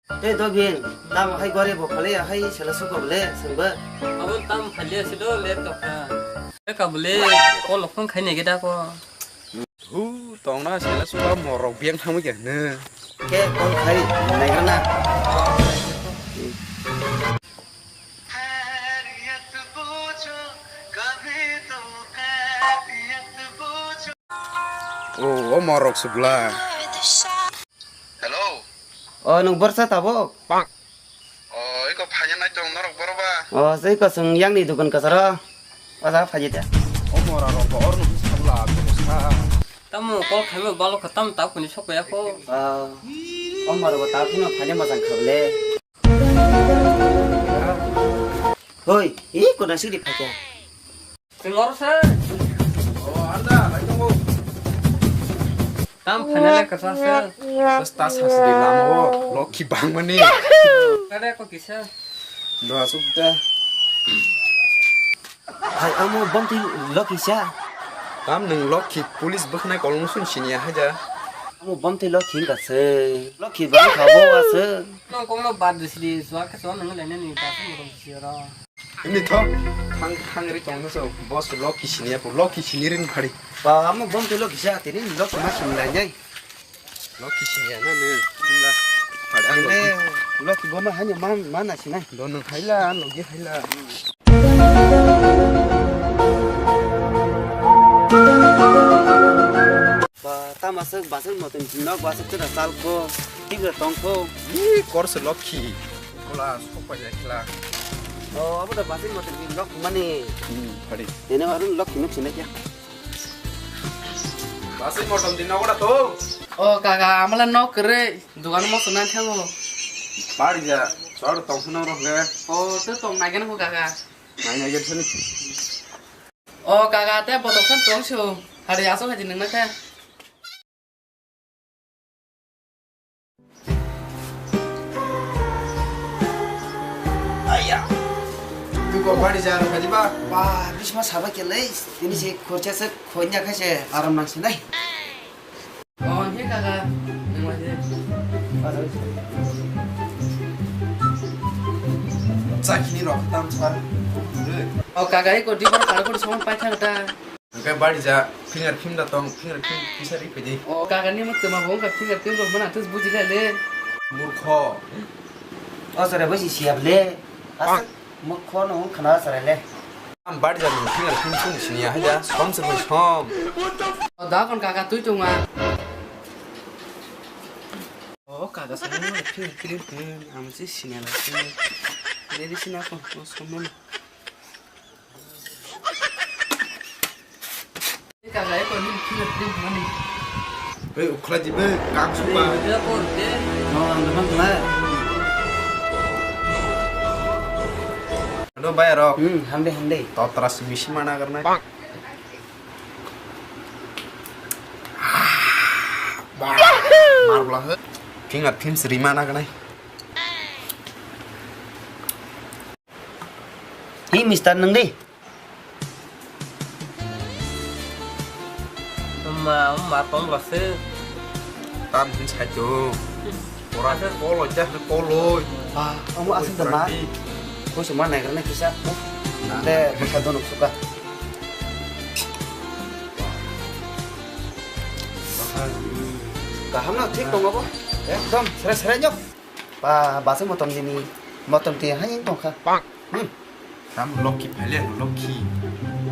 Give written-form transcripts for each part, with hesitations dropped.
Thế tôi viên, tao hay qua đây bộ phơi hay sẽ là số cầu lệ, sừng bơ. Abang tam phơi sih do lihat kok. Kau boleh kau lokong khai nih kita kok. Tong nó sẽ là số đó mò rồng biếng không có gì nữa. Cái con thấy này cái nào? Oh, mò rồng sebelah. Ờ, nung bersa tabo. Iko banyak naik tong norok berapa? Ờ, saya có sừng yang di dukan kasara. Pasal fajet ya. Mò rồng có orang sebelah, bisa. Tamu kau khai mau balok ketam tahu punya shop ya kok. Ờ, ông mà đâu tahu pun fajet masang kable. Hoi, ini kau nasi di fajet. Keluar sah. Oh, ada, naik tunggu. Tam phơi kesah sah. Terus tas has di lamo, loki bang mana? Kada kok kisah. Doa sudah. Hai, kamu bom ti loki sya. Tam neng loki polis bukan naik kalau musuh sini aja. Kamu bom ti loki enggak se. Loki bang kabo ase. Nong kau lo bad di suaka soal neng lainnya nih pasti orang siapa. Ini toh, hang ri tong so, bos loki sini apa? Loki sini ring hari. Ba, kamu bom ti loki sya, tini loki masih mulai. Loki sini ana nih. Lah, pada Ini loki goma hanya mana sih nih? donong Thailand, logi Thailand. Ta masuk motor jinok masuk ke dasar ko, tiga tongko. Ih, kors loki. Kola, sopa ya kela. Oh, apa dah masuk motor jinok mana? Hari. Ini baru loki nuk sini ya. Masih mau di naga tuh. Oh kakak amalan no kere dukan mau sunan thango. Pari ya, soal tong sunang roh ga. Oh tu tong nagen ko kakak. Nanya aja sini. Oh kakak teh botokan tong show. Hari aso haji nang teh. Ayah. Tuh kok pari ya, kaji ba? Wah, bisma sahabat keles. Ini sih kerja se konya kasih aram nasi nih. Oh iya kakak. Nang waje. Sakini roh tam sar. Oh kakak ko di bar karo ko soman pai thang ta. Angkai pari ya, finger film datang, finger film bisa ripeji. Oh kakak ni mat ma bong ka finger tim ro mana tus buji ka le. Murkho. Oh, sore besi siap le. Asal mukho no khana sore le. Am pari ya, finger film pun sini aja. Som se som. Oh da kon kakak tu cunga. Oh kakak sana no finger film am si sini la sini. Dari sini aku soman. Kakak ko ni finger film mana? Eh, ukra jibe, kang supa. Dia kok dia. Oh, memang lah. Aduh bayar roh. Hamde. Tau transmisi mana karena? Marbelah. Finger film seri mana karena? Hi, Mister Neng deh. Mà tong là sih. Tam film saja. Orang polo jah polo. Wah, kamu asal teman. Kau cuma naik karena kisah. Nanti bakal donok suka. Kaham na ठीक dong apa? एकदम sere nyok. Pa bahasa motom ini motom ti hanya dong kah? Tam loki pale loki.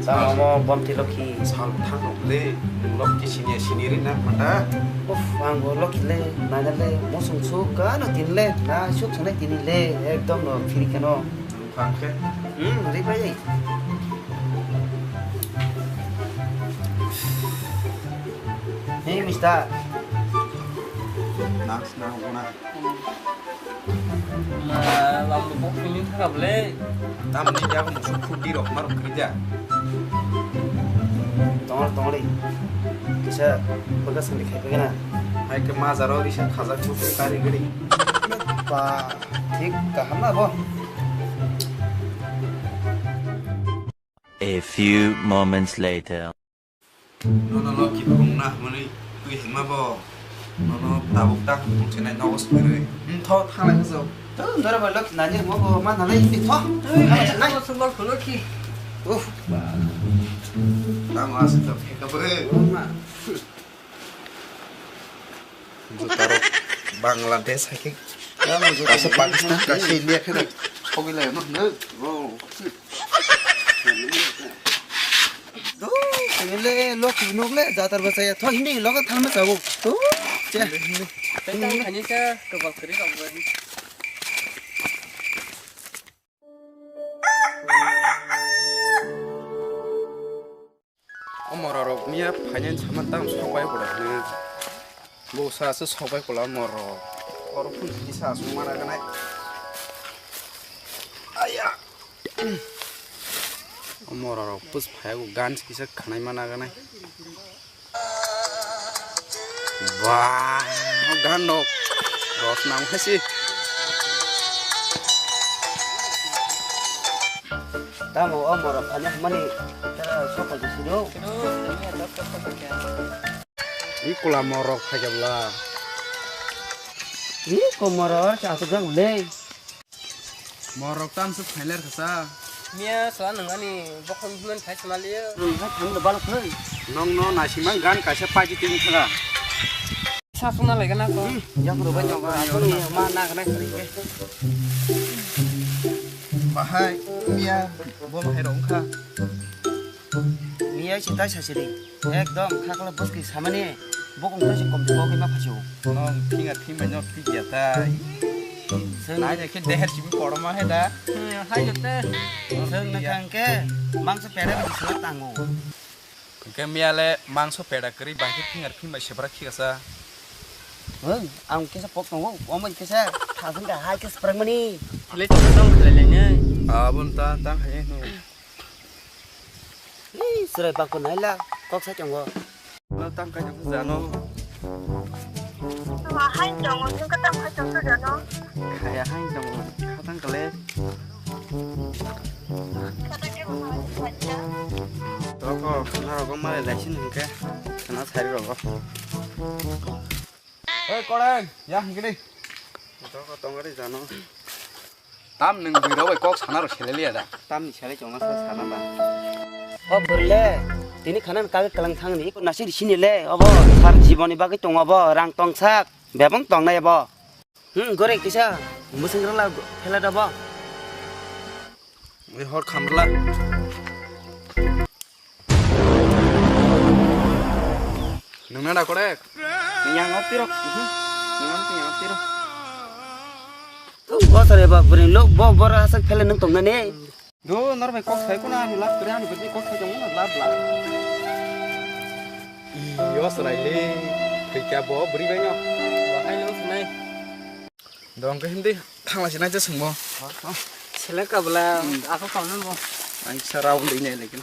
Sama mau bom ti loki. Sal thang le loki sini rin na mata. Anggo loki le, nana le, mosung suka no tin le, na suk sana tin le, एकदम no free kano. Thang ke. Riba ye. Hey, Mister. Nas na una. Mà làm được một phim thằng gặp lẽ. Tam ni jago musuh kudi roh maruk kerja. Tong le. Kisah bagas kan dikai begana. Hai ke mazaro risa khazak musuh kari gedi. Pa ठीक kaham na bo. A few moments later. Nono loki bung nah mani kui hema bo. nó tabuk tak trên này nó có sự rồi thôi thang này sao 또 너라 럭키 나니 뭐 만나래 이 더. 나이 무슨 걸 그렇게 tao mà sự tập cái bữa rồi tao Bangladesh hay cái tao sẽ Pakistan cái gì liệt thế này không cái này nó nữa 또 그래 럭키 녹래 자tar basaya 더 힘이 럭가 탈면 자고 또 자. 일단 가니까 그거 그리 가고 어머라로 미야 반년 참만 땅 서바이 보라는 모사스 서바이 골라 머로 어로푼 기사 수만하가나 아야 어머라로 부스 파야고 간스 기사 가나이만 하가나 와 간노 로스나무 하시 다뭐 어머라 반야 한마니 따라 소파 주시죠. 이 꼴라 머로 파잡라 이 꼬머라 자수가 올래. 머로 땀스 팔레르 가사 미야 소아는 아니 버컨면 다시 말이야 하 당도 발로 농노 나시만 간 가셔 빠지 띵타가 사수나 레가나 거 양으로 번영가 아니 만나 그래. 마하이 미야 뭐 해롱 카 미야 진짜 사실이 एकदम खाकला बसकी सामान्य बोकम तसे कम बोकै मा फास्यो 너 핑아 핑만 너 피기야다 나이 이렇게 대해 집이 걸어마 해다 하이였대 ซึ่ง나칸게 망서 빼라가 있어 땅고 그게 미야래 망소 빼다 그리 바기 핑아 핑만 쉐브라 키가사 응 아무 계속 뽑고 어머니 계속 다선가 하이크 스프링머니 레 좀 그래려냐 아분다 땅 하예 노 이 쓰레 바꾸 나일라 꼭 사정고 너 땅까지 자노 mà hai chồng nhưng cái tâm hai chồng tôi được nó 가야 하인정 카당 걸래 cái tâm em mà phải chứ 너거 나라고 말해 내시는 게 하나 사리라고 에 꼬랭 야 이거리 너거 덩어리 자노 땀 능비로 꼭 산하로 셀리야다 땀이 잘 정말 사나봐 어 벌레 तिनी खाना कागे कलंग थांगनि को नासिर सिनिले अब सार जीवननि बागै दङ अब रां टंसाक बेबं टंनाय अब गरे किसा मुसंग्रला फेला दब 이 헐 카물라 능나나 꼬랭 yang ngopiro ngopiro bo sare ba brin lo bo bora sak phele nang tong ne 너 나를 꼭 살고 나니 랍 그래 하니 그지 꼭 살정나 랍랍 이 요스라이레 그게 뭐 브리 베냐 하이로 스나이 너가 힘들 탕라시나 저 승모 셀레까 볼라 아까 가는 뭐 아이 사라운드 이네 레긴